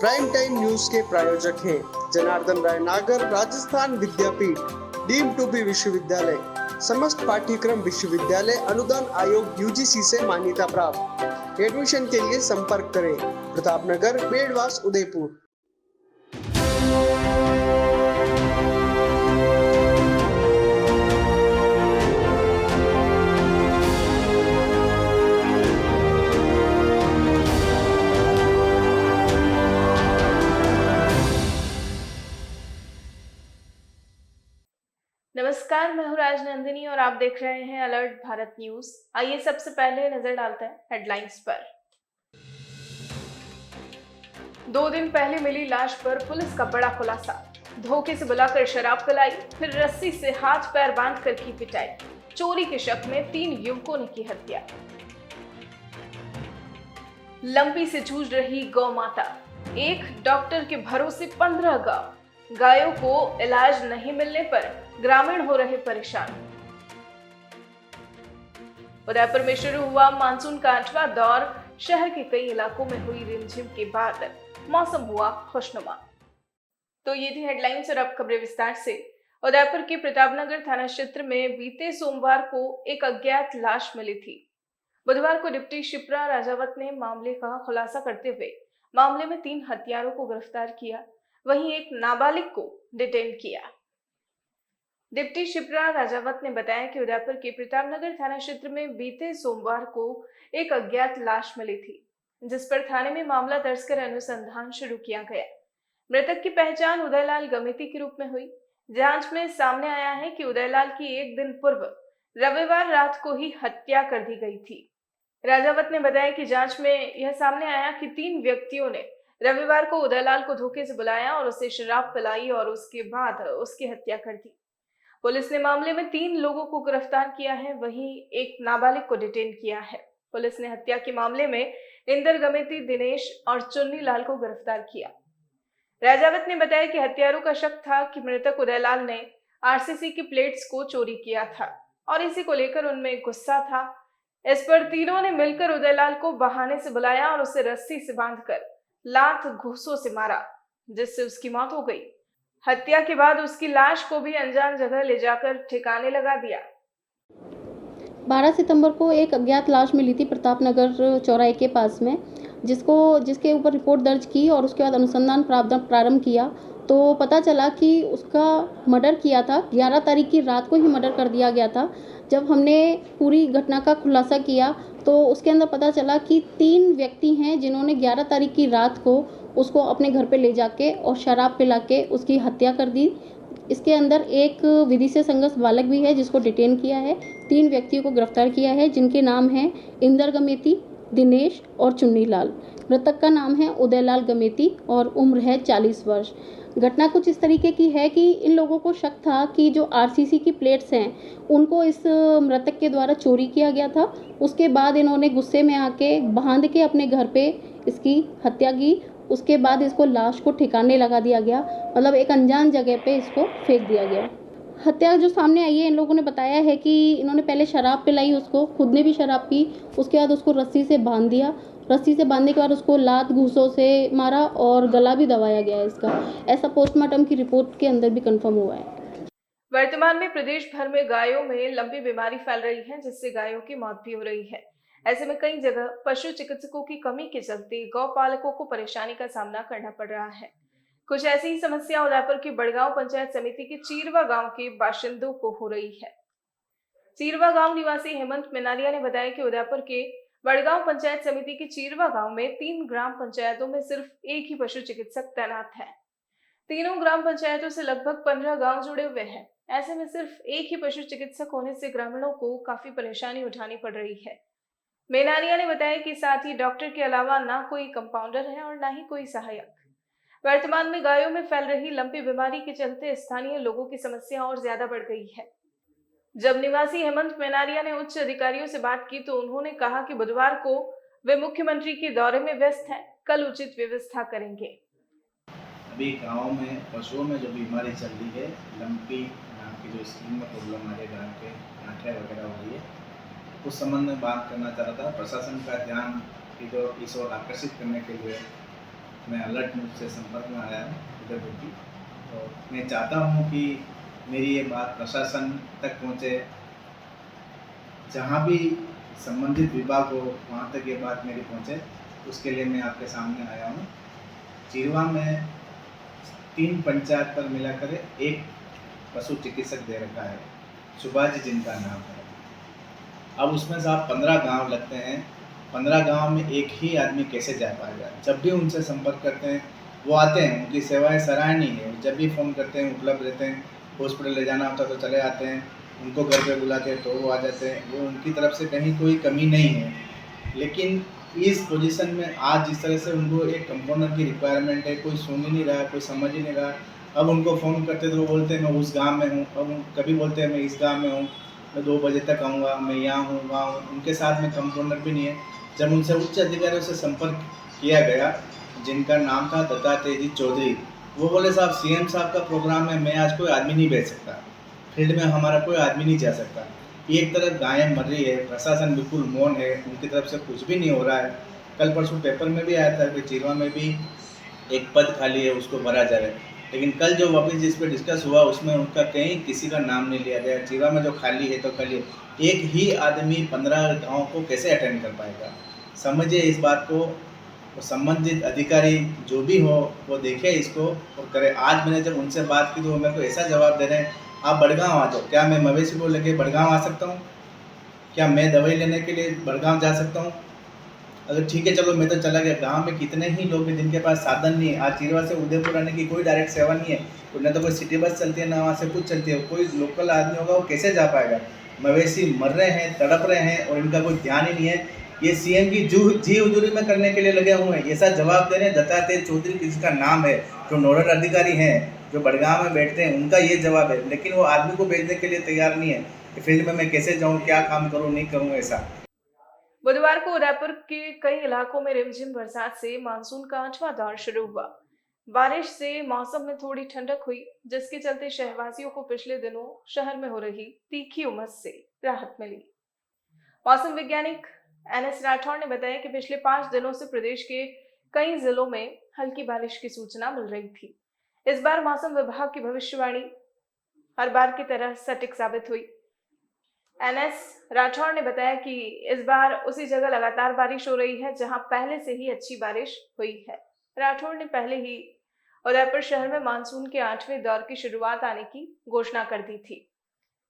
Prime time news के प्रायोजक हैं जनार्दन राय नागर, राजस्थान विद्यापीठ, डीम्ड टू बी विश्वविद्यालय, समस्त पाठ्यक्रम विश्वविद्यालय अनुदान आयोग यूजीसी से मान्यता प्राप्त। एडमिशन के लिए संपर्क करें प्रतापनगर, बेड़वास, उदयपुर। नमस्कार, मैं हूँ राजनंदिनी और आप देख रहे हैं अलर्ट भारत न्यूज। आइए सबसे पहले नजर डालते हैं हेडलाइंस पर। 2 दिन पहले मिली लाश पर पुलिस का बड़ा खुलासा। धोखे से बुलाकर शराब पिलाई, फिर रस्सी से हाथ पैर बांधकर की पिटाई। चोरी के शक में 3 युवकों ने की हत्या। लंपी से जूझ रही गौ माता, एक डॉक्टर के भरोसे 15 गांव। गायों को इलाज नहीं मिलने पर ग्रामीण हो रहे परेशान। उदयपुर में शुरू हुआ मानसून का 8वां दौर, शहर के कई इलाकों में हुई रिमझिम के बाद मौसम हुआ खुशनुमा। तो ये थी हेडलाइंस और अब खबरें विस्तार से। उदयपुर के प्रतापनगर थाना क्षेत्र में बीते सोमवार को एक अज्ञात लाश मिली थी। बुधवार को डिप्टी शिप्रा राजावत ने मामले का खुलासा करते हुए मामले में 3 हत्यारों को गिरफ्तार किया, वहीं एक नाबालिग को डिटेन किया। डिप्टी शिप्रा राजावत ने बताया कि उदयपुर के प्रतापनगर थाना क्षेत्र में बीते सोमवार को एक अज्ञात लाश मिली थी, जिस पर थाने में मामला दर्ज कर अनुसंधान शुरू किया गया। मृतक की पहचान उदयलाल गमेती के रूप में हुई। जांच में सामने आया है कि उदयलाल की एक दिन पूर्व रविवार रात को ही हत्या कर दी गई थी। राजावत ने बताया कि जांच में यह सामने आया कि 3 व्यक्तियों ने रविवार को उदयलाल को धोखे से बुलाया और उसे शराब पिलाई और उसके बाद उसकी हत्या कर दी। पुलिस ने मामले में 3 लोगों को गिरफ्तार किया है, वहीं एक नाबालिग को डिटेन किया है। पुलिस ने हत्या के मामले में इंदर गमेती, दिनेश और चुन्नी लाल को गिरफ्तार किया। राजावत ने बताया कि हत्यारों का शक था कि मृतक उदयलाल ने आरसीसी की प्लेट्स को चोरी किया था और इसी को लेकर उनमें गुस्सा था। इस पर तीनों ने मिलकर उदयलाल को बहाने से बुलाया और उसे रस्सी से बांधकर लात घूंसों से मारा, जिससे उसकी मौत हो गई। हत्या के बाद उसकी लाश को भी अनजान जगह ले जाकर ठिकाने लगा दिया। 12 सितंबर को एक अज्ञात लाश मिली थी प्रतापनगर चौराहे के पास में, जिसके ऊपर रिपोर्ट दर्ज की और उसके बाद अनुसंधान प्रारंभ किया तो पता चला कि उसका मर्डर किया था। 11 तारीख की रात को ही मर्डर कर दिया गया था। जब हमने पूरी घटना का खुलासा किया तो उसके अंदर पता चला कि 3 व्यक्ति हैं जिन्होंने 11 तारीख की रात को उसको अपने घर पे ले जाके और शराब पिला के उसकी हत्या कर दी। इसके अंदर एक विधि से संगत बालक भी है जिसको डिटेन किया है। 3 व्यक्तियों को गिरफ्तार किया है जिनके नाम हैं इंदर गमेती, दिनेश और चुन्नी लाल। मृतक का नाम है उदयलाल गमेती और उम्र है 40 वर्ष। घटना कुछ इस तरीके की है कि इन लोगों को शक था कि जो आरसीसी की प्लेट्स हैं उनको इस मृतक के द्वारा चोरी किया गया था। उसके बाद इन्होंने गुस्से में आके बांध के अपने घर पे इसकी हत्या की। उसके बाद इसको लाश को ठिकाने लगा दिया गया, मतलब एक अनजान जगह पे इसको फेंक दिया गया। हत्या जो सामने आई है, इन लोगों ने बताया है कि इन्होंने पहले शराब पिलाई उसको, खुद ने भी शराब पी, उसके बाद उसको रस्सी से बांध दिया। रस्सी से बांधने के बाद उसको लात घूंसों से मारा और गला भी दबाया गया है इसका। ऐसा पोस्टमार्टम की रिपोर्ट के अंदर भी कंफर्म हुआ है। वर्तमान में प्रदेश भर में गायों में लंबी बीमारी फैल रही है, जिससे गायों की मौत भी हो रही है। ऐसे में कई जगह पशु चिकित्सकों की कमी के चलते गौ पालकों को परेशानी का सामना करना पड़ रहा है। कुछ ऐसी ही समस्या उदयपुर की बड़गांव पंचायत समिति के चीरवा गांव के बाशिंदों को हो रही है। चीरवा गांव निवासी हेमंत मिनालिया ने बताया कि उदयपुर के बड़गांव पंचायत समिति के चीरवा गांव में 3 ग्राम पंचायतों में सिर्फ एक ही पशु चिकित्सक तैनात है। तीनों ग्राम पंचायतों से लगभग 15 गांव जुड़े हुए हैं। ऐसे में सिर्फ एक ही पशु चिकित्सक होने से ग्रामीणों को काफी परेशानी उठानी पड़ रही है। मेनालिया ने बताया कि साथ ही डॉक्टर के अलावा ना कोई कंपाउंडर है और ना ही कोई सहायक। वर्तमान में गायों में फैल रही लंपी बीमारी के चलते स्थानीय लोगों की समस्या और ज्यादा बढ़ गई है। जब निवासी हेमंत मेनालिया ने उच्च अधिकारियों से बात की तो उन्होंने कहा कि बुधवार को वे मुख्यमंत्री के दौरे में व्यस्त हैं, कल उचित व्यवस्था करेंगे। अभी गांव में पशुओं में जो बीमारी चल रही है, लंपी नाम की जो स्किन में प्रॉब्लम हमारे गाँव के आंखें वगैरह हो रही है, उस संबंध में बात करना चाह रहा था। प्रशासन का ध्यान की जो इस ओर आकर्षित करने के लिए मैं अलर्ट मूड से संपर्क में आया हूँ उधर की। तो मैं चाहता हूँ कि मेरी ये बात प्रशासन तक पहुँचे, जहाँ भी संबंधित विभाग हो वहाँ तक ये बात मेरी पहुँचे, उसके लिए मैं आपके सामने आया हूँ। चिरवा में 3 पंचायत पर मिलाकर एक पशु चिकित्सक दे रखा है, सुभाष जी जिनका नाम है। अब उसमें से आप 15 गांव लगते हैं, 15 गांव में एक ही आदमी कैसे जा पाएगा? जब भी उनसे संपर्क करते हैं वो आते हैं, उनकी सेवाएं सराहनीय है। जब भी फ़ोन करते हैं उपलब्ध रहते हैं, हॉस्पिटल ले जाना होता तो चले आते हैं, उनको घर पे बुलाते हैं तो वो आ जाते हैं। वो उनकी तरफ से कहीं कोई कमी नहीं है। लेकिन इस पोजीशन में आज जिस तरह से उनको एक कंपाउंडर की रिक्वायरमेंट है, कोई सुन ही नहीं रहा, कोई समझ ही नहीं रहा। अब उनको फ़ोन करते तो वो बोलते हैं मैं उस गाँव में हूँ, अब कभी बोलते हैं मैं इस गाँव में हूँ, मैं 2 बजे तक आऊँगा, मैं यहाँ हूँ, वहाँ हूँ। उनके साथ में कंपाउंडर भी नहीं है। जब उनसे उच्च अधिकारियों से संपर्क किया गया, जिनका नाम था दत्तात्रेय जी चौधरी, वो बोले साहब सीएम साहब का प्रोग्राम है, मैं आज कोई आदमी नहीं भेज सकता, फील्ड में हमारा कोई आदमी नहीं जा सकता। एक तरफ गायें मर रही है, प्रशासन बिल्कुल मौन है, उनकी तरफ से कुछ भी नहीं हो रहा है। कल परसों पेपर में भी आया था कि चिरवा में भी एक पद खाली है, उसको भरा जाए। लेकिन कल जो वापस जिस पे डिस्कस हुआ उसमें उनका कहीं किसी का नाम नहीं लिया गया। चिरवा में जो खाली है तो खाली है। एक ही आदमी 15 गाँव को कैसे अटेंड कर पाएगा? समझिए इस बात को। तो संबंधित अधिकारी जो भी हो वो देखे इसको और करे। आज मैंने जब उनसे बात की तो वो मेरे को ऐसा जवाब दे रहे हैं, आप बड़गांव आ जाओ। क्या मैं मवेशी को लेके बड़गांव आ सकता हूँ? क्या मैं दवाई लेने के लिए बड़गांव जा सकता हूँ? अगर ठीक है चलो मैं तो चला गया। गांव में कितने ही लोग हैं जिनके पास साधन नहीं है। आज चिरवा से उदयपुर आने की कोई डायरेक्ट सेवा नहीं है, न तो कोई सिटी बस चलती है, ना वहाँ से कुछ चलती है। कोई लोकल आदमी होगा वो कैसे जा पाएगा? मवेशी मर रहे हैं, तड़प रहे हैं और इनका कोई ध्यान ही नहीं है। ये सीएम की जी हुजूरी में करने के लिए लगे हुए हैं। ऐसा जवाब दे रहे हैं दत्तात्रेय चौधरी जिसका नाम है, जो नोडल अधिकारी हैं, जो बड़गांव में बैठते हैं, उनका ये जवाब है। लेकिन वो आदमी को भेजने के लिए तैयार नहीं है कि फील्ड में मैं कैसे जाऊँ, क्या काम करूँ, नहीं करूँ ऐसा। बुधवार को उदयपुर के कई इलाकों में रिमझिम बरसात से मानसून का 8वां दौर शुरू हुआ। बारिश से मौसम में थोड़ी ठंडक हुई, जिसके चलते शहरवासियों को पिछले दिनों शहर में हो रही तीखी उमस से राहत मिली। मौसम वैज्ञानिक एनएस राठौड़ ने बताया कि पिछले 5 दिनों से प्रदेश के कई जिलों में हल्की बारिश की सूचना मिल रही थी। इस बार मौसम विभाग की भविष्यवाणी हर बार की तरह सटीक साबित हुई। एनएस राठौड़ ने बताया कि इस बार उसी जगह लगातार बारिश हो रही है जहां पहले से ही अच्छी बारिश हुई है। राठौड़ ने पहले ही उदयपुर शहर में मानसून के 8वें दौर की शुरुआत आने की घोषणा कर दी थी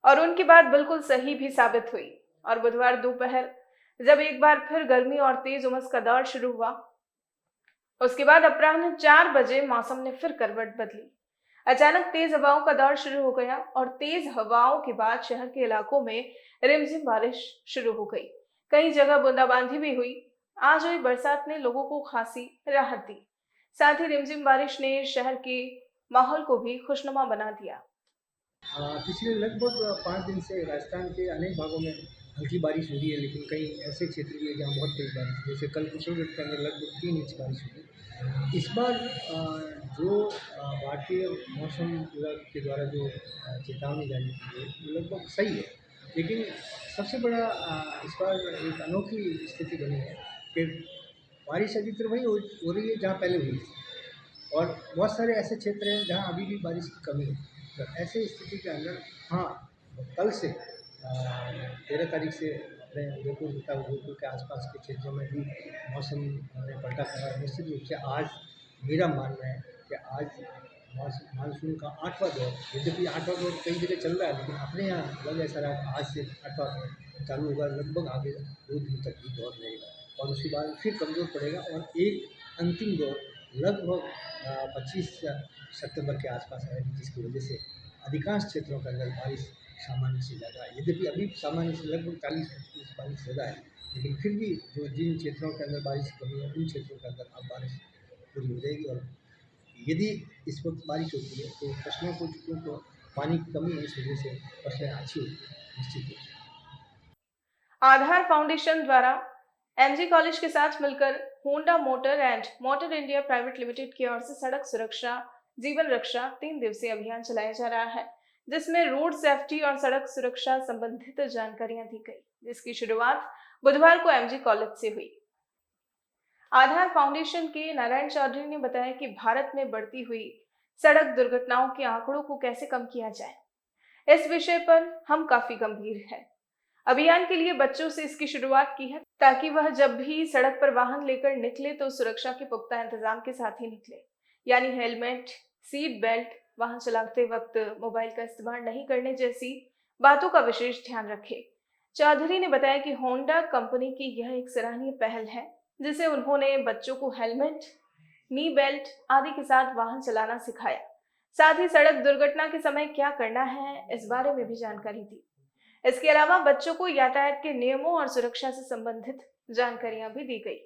और उनकी बात बिल्कुल सही भी साबित हुई। और बुधवार दोपहर जब एक बार फिर गर्मी और तेज उमस का दौर शुरू हुआ, उसके बाद अपराह्न 4 बजे मौसम ने फिर करवट बदली। अचानक तेज हवाओं का दौर शुरू हो गया और तेज हवाओं के बाद शहर के इलाकों में रिमझिम बारिश शुरू हो गई। कई जगह बूंदाबांदी भी हुई। आज हुई बरसात ने लोगों को खासी राहत दी। साथ ही रिमझिम बारिश ने शहर के माहौल को भी खुशनुमा बना दिया। पिछले लगभग 5 दिन से राजस्थान के अनेक भागों में हल्की बारिश हो रही है, लेकिन कई ऐसे क्षेत्र भी हैं जहाँ बहुत तेज़ बारिश, जैसे कल कुशलगढ़ के अंदर लगभग 3 इंच बारिश हुई। इस बार जो भारतीय मौसम विभाग के द्वारा जो चेतावनी जारी की है वो लगभग सही है, लेकिन सबसे बड़ा इस बार एक अनोखी स्थिति बनी है कि बारिश अधिकतर वही हो रही है जहाँ पहले हुई थी, और बहुत सारे ऐसे क्षेत्र हैं जहाँ अभी भी बारिश की कमी है। तो ऐसे स्थिति के अंदर कल से 13 तारीख से अपने उदयपुर तथा उदयपुर के आसपास के क्षेत्रों में भी मौसम ने पलटा करा। निश्चित रूप से आज मेरा मानना है कि आज मानसून का 8वां दौर, यद्यपि 8वां दौर कई जगह चल रहा है, लेकिन अपने यहाँ लग ऐसा रहा आज से 8वां दौर चालू होगा। लगभग आगे 2 दिन तक ये दौर रहेगा और उसके बाद फिर कमज़ोर पड़ेगा और एक अंतिम दौर लगभग 25 सितंबर के आसपास आएगी, जिसकी वजह से अधिकांश क्षेत्रों के अंदर बारिश सामान्य से ज़्यादा है। यद्यपि अभी सामान्य से लगभग 40-45 बारिश ज़्यादा है, लेकिन फिर भी जो जिन क्षेत्रों के अंदर बारिश की कमी है उन क्षेत्रों के अंदर अब बारिश पूरी हो जाएगी। और यदि इस वक्त बारिश होती है तो फसलों को, चूँकि तो पानी की कमी है, इस वजह से फसलें अच्छी होती हैं निश्चित रूप से। आधार फाउंडेशन द्वारा एमजी कॉलेज के साथ मिलकर Honda motor and motor India private limited की ओर से सड़क सुरक्षा जीवन रक्षा 3 दिवसीय अभियान चलाया जा रहा है, जिसमें रोड सेफ्टी और सड़क सुरक्षा संबंधित जानकारियां दी गई, जिसकी शुरुआत बुधवार को एमजी कॉलेज से हुई। आधार फाउंडेशन के नारायण चौधरी ने बताया कि भारत में बढ़ती हुई सड़क दुर्घटनाओं के आंकड़ों को कैसे कम किया जाए, इस विषय पर हम काफी गंभीर हैं। अभियान के लिए बच्चों से इसकी शुरुआत की है ताकि वह जब भी सड़क पर वाहन लेकर निकले तो सुरक्षा के पुख्ता इंतजाम के साथ ही निकले, यानी हेलमेट, सीट बेल्ट, वाहन चलाते वक्त मोबाइल का इस्तेमाल नहीं करने जैसी बातों का विशेष ध्यान रखे। चौधरी ने बताया कि होंडा कंपनी की यह एक सराहनीय पहल है जिसे उन्होंने बच्चों को हेलमेट, नी बेल्ट आदि के साथ वाहन चलाना सिखाया। साथ ही सड़क दुर्घटना के समय क्या करना है इस बारे में भी जानकारी दी। इसके अलावा बच्चों को यातायात के नियमों और सुरक्षा से संबंधित जानकारियां भी दी गई।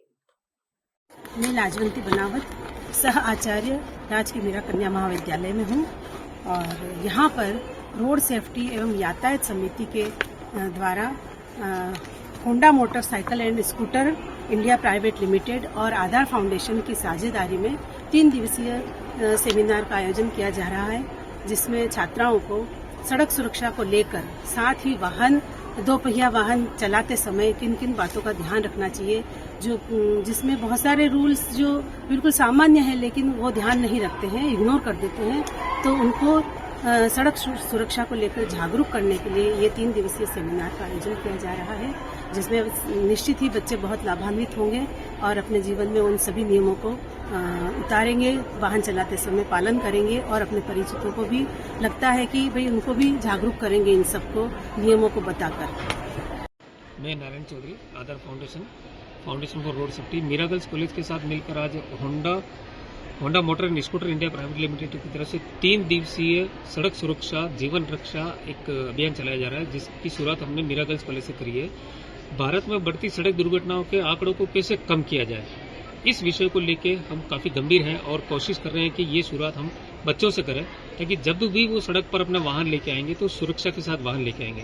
मैं लाजवंती बनावत, सह आचार्य राजकीय मीरा कन्या महाविद्यालय में हूँ और यहाँ पर रोड सेफ्टी एवं यातायात समिति के द्वारा Honda motorcycle and scooter India private limited और आधार फाउंडेशन की साझेदारी में 3 दिवसीय सेमिनार का आयोजन किया जा रहा है, जिसमें छात्राओं को सड़क सुरक्षा को लेकर, साथ ही वाहन, दोपहिया वाहन चलाते समय किन किन बातों का ध्यान रखना चाहिए, जिसमें बहुत सारे रूल्स जो बिल्कुल सामान्य है लेकिन वो ध्यान नहीं रखते हैं, इग्नोर कर देते हैं, तो उनको सड़क सुरक्षा को लेकर जागरूक करने के लिए ये 3 दिवसीय सेमिनार का आयोजन किया जा रहा है, जिसमें निश्चित ही बच्चे बहुत लाभान्वित होंगे और अपने जीवन में उन सभी नियमों को उतारेंगे, वाहन चलाते समय पालन करेंगे और अपने परिचितों को भी लगता है कि भाई उनको भी जागरूक करेंगे इन सबको नियमों को बताकर। मैं Narayan Chaudhary, Aadhaar foundation for road safety, Meera girls college के साथ मिलकर आज Honda motor and scooter India private limited की तरफ से 3 दिवसीय सड़क सुरक्षा जीवन रक्षा एक अभियान चलाया जा रहा है, जिसकी शुरुआत हमने मीरा गर्ल्स कॉलेज से करी है। भारत में बढ़ती सड़क दुर्घटनाओं के आंकड़ों को कैसे कम किया जाए, इस विषय को लेके हम काफी गंभीर हैं और कोशिश कर रहे हैं कि ये शुरुआत हम बच्चों से करें, ताकि जब भी वो सड़क पर अपना वाहन लेके आएंगे तो सुरक्षा के साथ वाहन लेके आएंगे।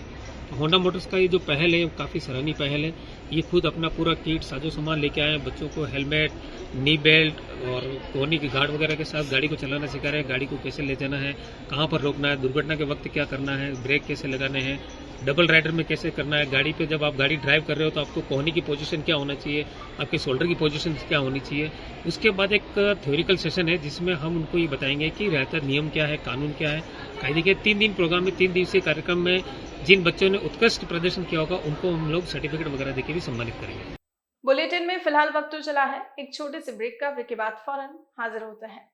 होंडा मोटर्स का ये जो पहल है काफ़ी सराहनीय पहल है। ये खुद अपना पूरा किट साजो सामान लेके आए हैं, बच्चों को हेलमेट, नी बेल्ट और कोहनी की गार्ड वगैरह के साथ गाड़ी को चलाना सिखा रहे हैं, गाड़ी को कैसे ले जाना है, कहाँ पर रोकना है, दुर्घटना के वक्त क्या करना है, ब्रेक कैसे लगाने हैं, डबल राइडर में कैसे करना है, गाड़ी पे जब आप गाड़ी ड्राइव कर रहे हो तो आपको कोहनी की पोजीशन क्या होना चाहिए, आपके शोल्डर की पोजीशन क्या होनी चाहिए। उसके बाद एक थ्योरिकल सेशन है जिसमें हम उनको ये बताएंगे कि रहता नियम क्या है, कानून क्या है, कायदे के 3 दिन प्रोग्राम में 3 दिवसीय कार्यक्रम में जिन बच्चों ने उत्कृष्ट प्रदर्शन किया होगा उनको हम लोग सर्टिफिकेट वगैरह देकर भी सम्मानित करेंगे। बुलेटिन में फिलहाल वक्त तो चला है एक छोटे से ब्रेक का, ब्रेक के बाद फौरन हाजिर होते हैं।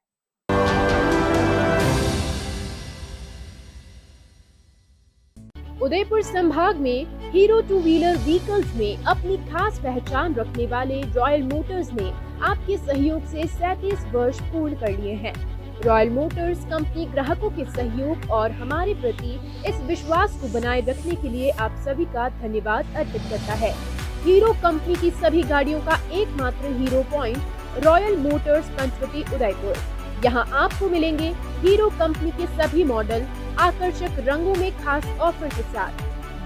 उदयपुर संभाग में हीरो 2 व्हीलर व्हीकल्स में अपनी खास पहचान रखने वाले रॉयल मोटर्स ने आपके सहयोग से 37 वर्ष पूर्ण कर लिए हैं। रॉयल मोटर्स कंपनी ग्राहकों के सहयोग और हमारे प्रति इस विश्वास को बनाए रखने के लिए आप सभी का धन्यवाद अर्पित करता है। हीरो कंपनी की सभी गाड़ियों का एकमात्र Hero point Royal Motors Panchvati Udaipur. यहाँ आपको मिलेंगे हीरो कंपनी के सभी मॉडल आकर्षक रंगों में खास ऑफर के साथ।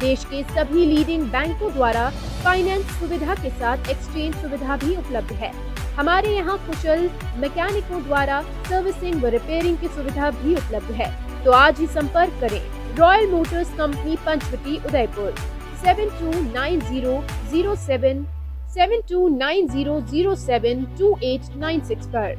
देश के सभी लीडिंग बैंकों द्वारा फाइनेंस सुविधा के साथ एक्सचेंज सुविधा भी उपलब्ध है। हमारे यहाँ कुशल मैकेनिकों द्वारा सर्विसिंग व रिपेयरिंग की सुविधा भी उपलब्ध है। तो आज ही संपर्क करें Royal Motors company Panchvati Udaipur 7290072896 पर।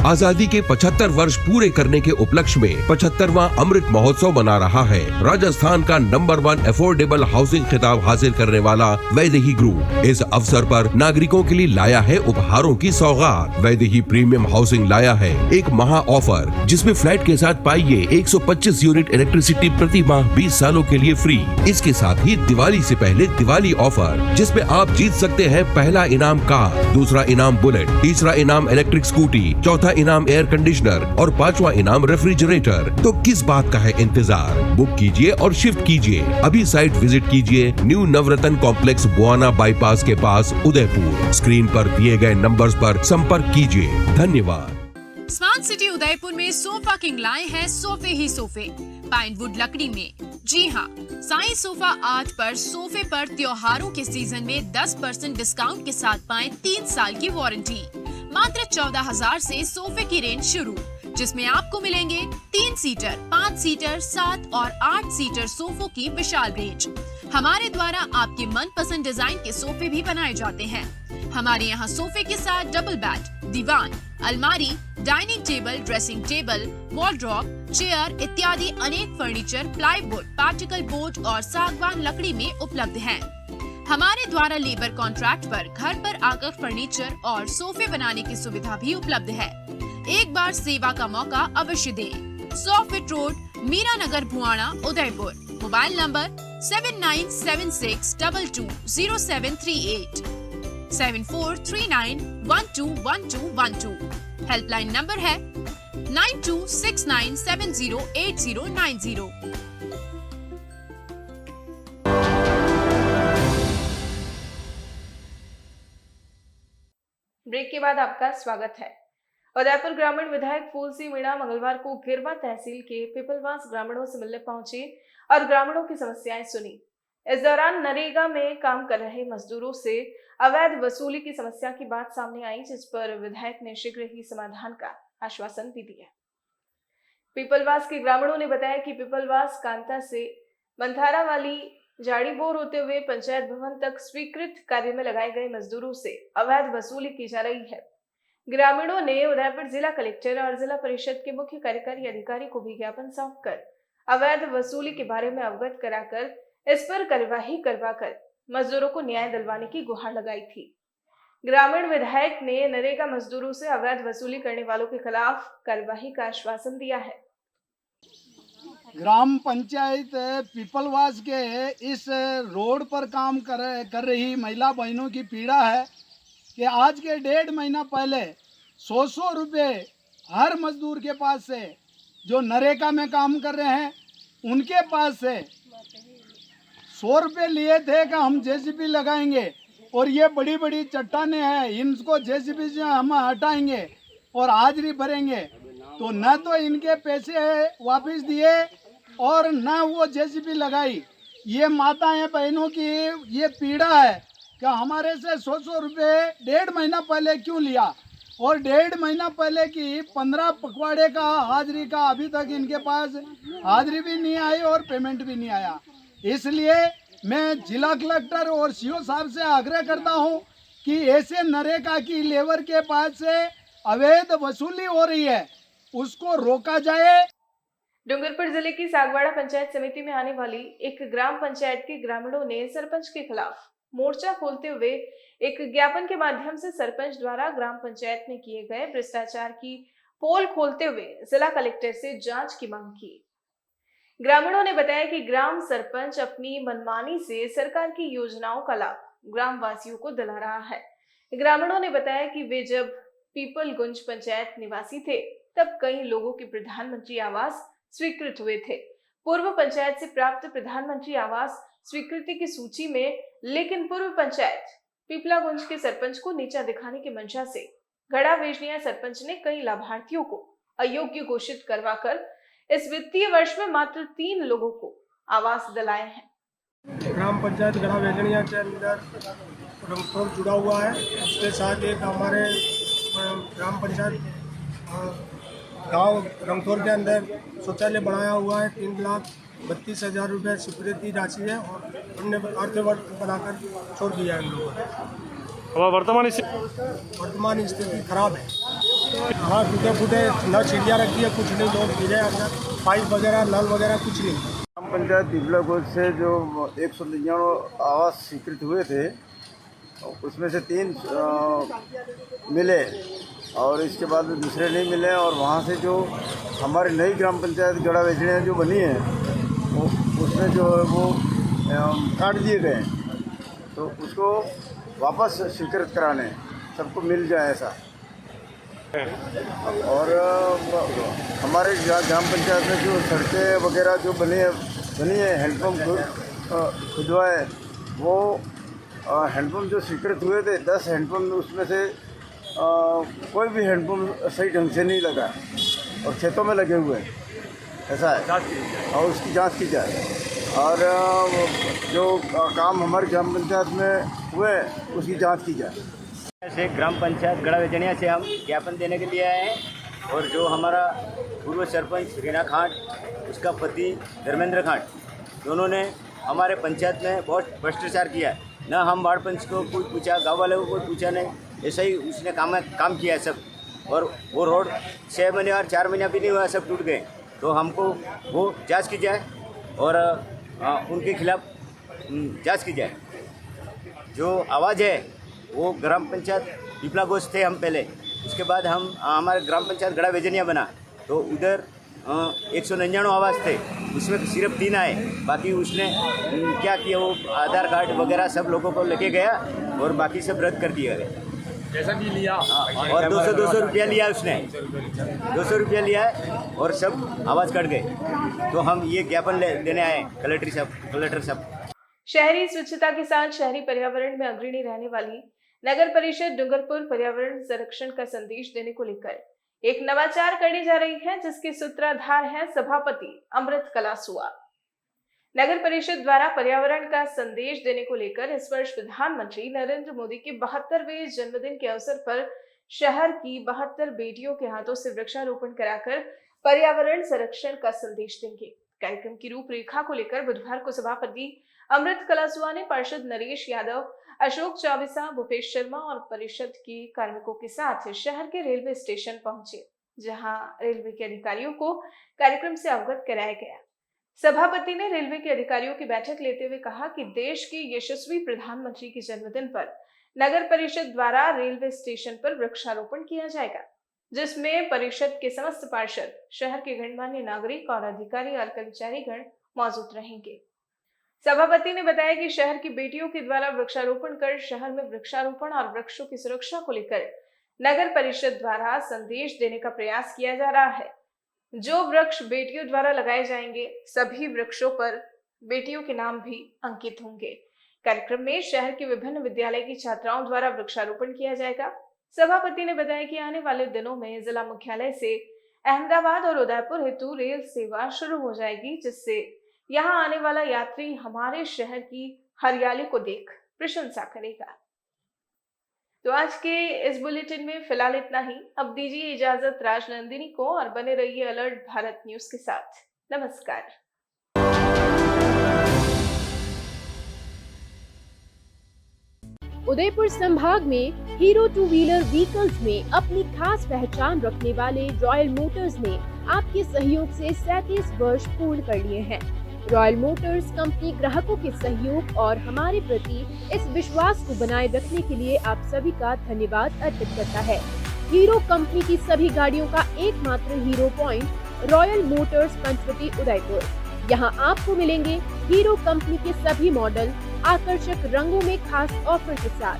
आजादी के 75 वर्ष पूरे करने के उपलक्ष्य में 75वां अमृत महोत्सव मना रहा है। राजस्थान का नंबर 1 अफोर्डेबल हाउसिंग खिताब हासिल करने वाला वैदेही ग्रुप इस अवसर पर नागरिकों के लिए लाया है उपहारों की सौगात। वैदेही प्रीमियम हाउसिंग लाया है एक महा ऑफर, जिसमें फ्लैट के साथ पाइए 125 यूनिट इलेक्ट्रिसिटी प्रति माह 20 सालों के लिए फ्री। इसके साथ ही दिवाली से पहले दिवाली ऑफर, जिसमें आप जीत सकते हैं पहला इनाम कार, दूसरा इनाम बुलेट, तीसरा इनाम इलेक्ट्रिक स्कूटी, चौथा इनाम एयर कंडीशनर और 5वां इनाम रेफ्रिजरेटर। तो किस बात का है इंतजार? बुक कीजिए और शिफ्ट कीजिए। अभी साइट विजिट कीजिए न्यू नवरत्न कॉम्प्लेक्स बुआना बाईपास के पास उदयपुर। स्क्रीन पर दिए गए नंबर्स पर संपर्क कीजिए। धन्यवाद। स्मार्ट सिटी उदयपुर में सोफा किंग लाए हैं सोफे ही सोफे पाइनवुड लकड़ी में। जी हाँ, साईं सोफा आर्ट पर सोफे पर त्योहारों के सीजन में 10% डिस्काउंट के साथ पाएं 3 साल की वारंटी। मात्र 14,000 से सोफे की रेंज शुरू, जिसमें आपको मिलेंगे 3 सीटर, 5 सीटर, 7 और 8 सीटर सोफों की विशाल रेंज। हमारे द्वारा आपके मनपसंद डिजाइन के सोफे भी बनाए जाते हैं। हमारे यहाँ सोफे के साथ डबल बेड, दीवान, अलमारी, dining table, dressing table, wardrobe, chair इत्यादि अनेक फर्नीचर प्लाईवुड, पार्टिकल बोर्ड और सागवान लकड़ी में उपलब्ध हैं। हमारे द्वारा लेबर कॉन्ट्रैक्ट पर घर पर आकर फर्नीचर और सोफे बनाने की सुविधा भी उपलब्ध है। एक बार सेवा का मौका अवश्य दें। 100 feet road, Meera Nagar, Bhuana, Udaipur. Mobile number 7976220738 7439121212। Helpline number है 9269708090। ब्रेक के बाद आपका स्वागत है। उदयपुर ग्रामीण विधायक फूल सिंह मीणा मंगलवार को गिरवा तहसील के पीपलवास ग्रामीणों से मिलने पहुंचे और ग्रामीणों की समस्याएं सुनी। इस दौरान नरेगा में काम कर रहे मजदूरों से अवैध वसूली की समस्या की बात सामने आई, जिस पर विधायक ने शीघ्र ही समाधान का आश्वासन भी दिया। पीपलवास के ग्रामीणों ने बताया कि पीपलवास कांता से मंथारा वाली जाड़ी बोर होते हुए पंचायत भवन तक स्वीकृत कार्य में लगाए गए मजदूरों से अवैध वसूली की जा रही है। ग्रामीणों ने उदयपुर जिला कलेक्टर और जिला परिषद के मुख्य कार्यकारी अधिकारी को भी ज्ञापन सौंपकर अवैध वसूली के बारे में अवगत कराकर इस पर कार्यवाही करवाकर मजदूरों को न्याय दिलवाने की गुहार लगाई थी। ग्रामीण विधायक ने नरेगा मजदूरों से अवैध वसूली करने वालों के खिलाफ कार्यवाही का आश्वासन दिया है। ग्राम पंचायत पीपलवास के इस रोड पर काम कर रही महिला बहनों की पीड़ा है कि आज के 1.5 महीना पहले 100 रुपये हर मजदूर के पास से जो नरेगा में काम कर रहे हैं उनके पास से 100 रुपये लिए थे कि हम जेसीबी लगाएंगे और ये बड़ी बड़ी चट्टानें हैं, इनको जेसीबी से हम हटाएंगे और हाजिरी भरेंगे। तो न तो इनके पैसे वापस दिए और न वो जेसीबी लगाई। ये माताएं बहनों की ये पीड़ा है कि हमारे से 100 रुपये 1.5 महीना पहले क्यों लिया और 1.5 महीना पहले की 15 पखवाड़े का हाजिरी का अभी तक इनके पास हाजिरी भी नहीं आई और पेमेंट भी नहीं आया। इसलिए मैं जिला कलेक्टर और सीओ साहब से आग्रह करता हूं कि ऐसे नरेगा की लेबर के पास से अवैध वसूली हो रही है उसको रोका जाए। डूंगरपुर जिले की सागवाड़ा पंचायत समिति में आने वाली एक ग्राम पंचायत के ग्रामीणों ने सरपंच के खिलाफ मोर्चा खोलते हुए एक ज्ञापन के माध्यम से सरपंच द्वारा ग्राम पंचायत में किए गए भ्रष्टाचार की पोल खोलते हुए जिला कलेक्टर से जांच की मांग की। ग्रामीणों ने बताया कि ग्राम सरपंच अपनी मनमानी से सरकार की योजनाओं का लाभ ग्राम वासियों को दिला रहा है। ग्रामीणों ने बताया कि वे जब पीपलगुंज पंचायत निवासी थे तब कई लोगों के प्रधानमंत्री आवास स्वीकृत हुए थे। पूर्व पंचायत से प्राप्त प्रधानमंत्री आवास स्वीकृति की सूची में, लेकिन पूर्व पंचायत पीपलागुंज के सरपंच को नीचा दिखाने की मंशा से गड़ा वेजनिया सरपंच ने कई लाभार्थियों को अयोग्य घोषित करवाकर इस वित्तीय वर्ष में मात्र 3 लोगों को आवास दिलाए हैं। ग्राम पंचायत गड़ा वेजनिया के अंदर रंगथोर जुड़ा हुआ है। उसके साथ एक हमारे ग्राम पंचायत गांव रंगथोर के अंदर शौचालय बनाया हुआ है। 3,32,000 रुपये स्वीकृति राशि है और हमने अर्थवर्ष बनाकर छोड़ दिया है इन लोगों ने। वर्तमान स्थिति खराब है। हाँ, टूटे फूटे न सीढ़ियाँ रखी है, कुछ नहीं, लोग गिरे अंदर, पाइप वगैरह नल वगैरह कुछ नहीं। ग्राम पंचायत पीपलागुंज से जो 199 आवास स्वीकृत हुए थे उसमें से 3 मिले और इसके बाद में दूसरे नहीं मिले और वहाँ से जो हमारी नई ग्राम पंचायत गड़ा वेजनिया जो बनी है उसमें जो है वो काट दिए गए, तो उसको वापस स्वीकृत कराने सबको मिल जाए ऐसा। और हमारे ग्राम पंचायत में जो सड़कें वगैरह जो बनी है हैंडपम्प खुदवाए, वो हैंडपम्प जो स्वीकृत हुए थे 10 हैंडपम्प, उसमें से कोई भी हैंडपम्प सही ढंग से नहीं लगा और खेतों में लगे हुए हैं, ऐसा है। और उसकी जांच की जाए और जो काम हमारे ग्राम पंचायत में हुए उसकी जांच की जाए। ऐसे ग्राम पंचायत गड़ा वेजनिया से हम ज्ञापन देने के लिए आए हैं और जो हमारा पूर्व सरपंच रीना खाट, उसका पति धर्मेंद्र खाट, दोनों ने हमारे पंचायत में बहुत भ्रष्टाचार किया है। न हम वार्ड पंच को कोई पूछा, गाँव वालों को कोई पूछा नहीं, ऐसा ही उसने काम किया है सब। और वो रोड 6 महीने और 4 महीना भी नहीं हुआ, सब टूट गए। तो हमको वो जांच की जाए और उनके खिलाफ जांच की जाए। जो आवाज़ है वो ग्राम पंचायत पिपला गोश थे हम पहले, उसके बाद हम हमारे ग्राम पंचायत गड़ा वेजनिया बना, तो उधर 199 आवाज़ थे, उसमें सिर्फ 3 आए। बाकी उसने क्या किया, वो आधार कार्ड वगैरह सब लोगों को लेके गया और बाकी सब रद्द कर दिया गया। जैसा कि लिया और 200 रुपया लिया उसने, 200 रुपया लिया है और सब आवाज़ कट गए। तो हम ये ज्ञापन देने आए कलेक्टर साहब। शहरी स्वच्छता के साथ शहरी पर्यावरण में अग्रणी रहने वाली नगर परिषद डूंगरपुर पर्यावरण संरक्षण का संदेश देने को लेकर एक नवाचार करने जा रही है, जिसके सूत्रधार हैं सभापति अमृत कलासुआ। नगर परिषद द्वारा पर्यावरण का संदेश देने को लेकर इस वर्ष प्रधानमंत्री नरेंद्र मोदी के 72वें जन्मदिन के अवसर पर शहर की 72 बेटियों के हाथों से वृक्षारोपण कराकर पर्यावरण संरक्षण का संदेश देंगे। कार्यक्रम की रूपरेखा को लेकर बुधवार को सभापति अमृत कलासुआ ने पार्षद नरेश यादव, अशोक चौबिसा, भूपेश शर्मा और परिषद के कार्मिकों के साथ शहर के रेलवे स्टेशन पहुंचे, जहां रेलवे के अधिकारियों को कार्यक्रम से अवगत कराया गया। सभापति ने रेलवे के अधिकारियों की बैठक लेते हुए कहा कि देश के यशस्वी प्रधानमंत्री के जन्मदिन पर नगर परिषद द्वारा रेलवे स्टेशन पर वृक्षारोपण किया जाएगा, जिसमें परिषद के समस्त पार्षद, शहर के गणमान्य नागरिक और अधिकारी और कर्मचारीगण मौजूद रहेंगे। सभापति ने बताया कि शहर की बेटियों के द्वारा वृक्षारोपण कर शहर में वृक्षारोपण और वृक्षों की सुरक्षा को लेकर नगर परिषद द्वारा संदेश देने का प्रयास किया जा रहा है। जो वृक्ष बेटियों द्वारा लगाए जाएंगे, सभी वृक्षों पर बेटियों के नाम भी अंकित होंगे। कार्यक्रम में शहर के विभिन्न विद्यालय की छात्राओं द्वारा वृक्षारोपण किया जाएगा। सभापति ने बताया कि आने वाले दिनों में जिला मुख्यालय से अहमदाबाद और उदयपुर हेतु रेल सेवा शुरू हो जाएगी, जिससे यहाँ आने वाला यात्री हमारे शहर की हरियाली को देख प्रशंसा करेगा। तो आज के इस बुलेटिन में फिलहाल इतना ही। अब दीजिए इजाजत राजनंदिनी को और बने रहिए अलर्ट भारत न्यूज के साथ। नमस्कार। उदयपुर संभाग में हीरो 2 व्हीलर व्हीकल्स में अपनी खास पहचान रखने वाले रॉयल मोटर्स ने आपके सहयोग से 37 वर्ष पूर्ण कर लिए हैं। रॉयल मोटर्स कंपनी ग्राहकों के सहयोग और हमारे प्रति इस विश्वास को बनाए रखने के लिए आप सभी का धन्यवाद अर्पित करता है। हीरो कंपनी की सभी गाड़ियों का एकमात्र Hero point Royal Motors Panchvati Udaipur. यहाँ आपको मिलेंगे हीरो कंपनी के सभी मॉडल आकर्षक रंगों में खास ऑफर के साथ।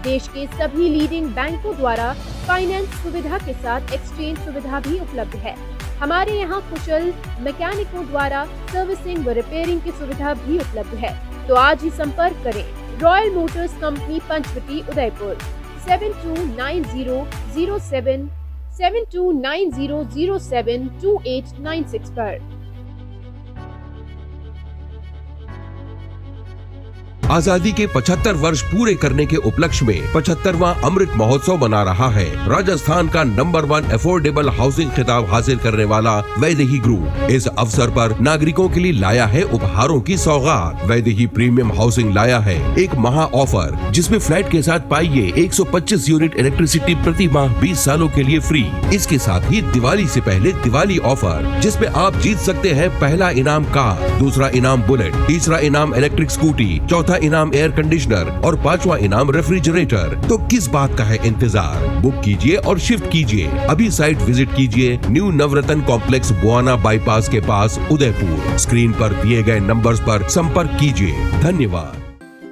देश के सभी लीडिंग बैंकों द्वारा फाइनेंस सुविधा के साथ एक्सचेंज सुविधा भी उपलब्ध है। हमारे यहाँ कुशल मैकेनिकों द्वारा सर्विसिंग व रिपेयरिंग की सुविधा भी उपलब्ध है। तो आज ही संपर्क करें Royal Motors company Panchvati Udaipur 7290072896 पर। आजादी के 75 वर्ष पूरे करने के उपलक्ष्य में 75वां अमृत महोत्सव मना रहा है। राजस्थान का नंबर 1 अफोर्डेबल हाउसिंग खिताब हासिल करने वाला वैदेही ग्रुप इस अवसर पर नागरिकों के लिए लाया है उपहारों की सौगात। वैदेही प्रीमियम हाउसिंग लाया है एक महा ऑफर, जिसमें फ्लैट के साथ पाइए 125 यूनिट इलेक्ट्रिसिटी प्रति माह 20 सालों के लिए फ्री। इसके साथ ही दिवाली से पहले दिवाली ऑफर, जिसमें आप जीत सकते हैं पहला इनाम कार, दूसरा इनाम बुलेट, तीसरा इनाम इलेक्ट्रिक स्कूटी, चौथा इनाम एयर कंडीशनर और 5वां इनाम रेफ्रिजरेटर। तो किस बात का है इंतजार? बुक कीजिए और शिफ्ट कीजिए। अभी साइट विजिट कीजिए न्यू नवरत्न कॉम्प्लेक्स बुआना बाईपास के पास उदयपुर। स्क्रीन पर दिए गए नंबर्स पर संपर्क कीजिए। धन्यवाद।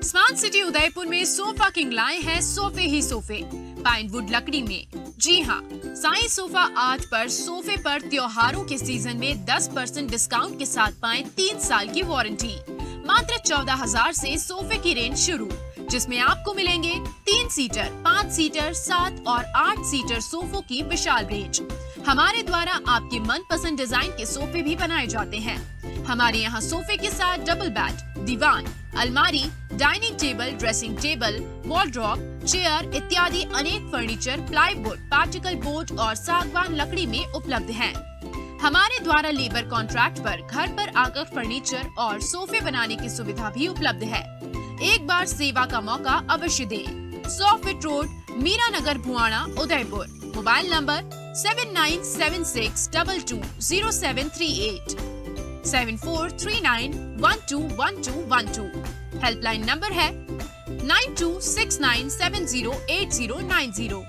स्मार्ट सिटी उदयपुर में सोफा किंग लाए हैं सोफे ही सोफे पाइनवुड लकड़ी में। जी हाँ, साई सोफा आर्ट पर सोफे पर त्योहारों के सीजन में 10% डिस्काउंट के साथ पाएं 3 साल की वारंटी। मात्र 14,000 से सोफे की रेंज शुरू, जिसमें आपको मिलेंगे 3 सीटर, 5 सीटर, 7 और 8 सीटर सोफों की विशाल रेंज। हमारे द्वारा आपके मनपसंद डिजाइन के सोफे भी बनाए जाते हैं। हमारे यहाँ सोफे के साथ डबल बेड, दीवान, अलमारी, dining table, dressing table, wardrobe, chair इत्यादि अनेक फर्नीचर प्लाईवुड, पार्टिकल बोर्ड और सागवान लकड़ी में उपलब्ध हैं। हमारे द्वारा लेबर कॉन्ट्रैक्ट पर घर पर आकर फर्नीचर और सोफे बनाने की सुविधा भी उपलब्ध है। एक बार सेवा का मौका अवश्य दें। 100 feet road, Meera Nagar, Bhuana, Udaipur. Mobile number 7976220738 7439121212। Helpline number है 9269708090।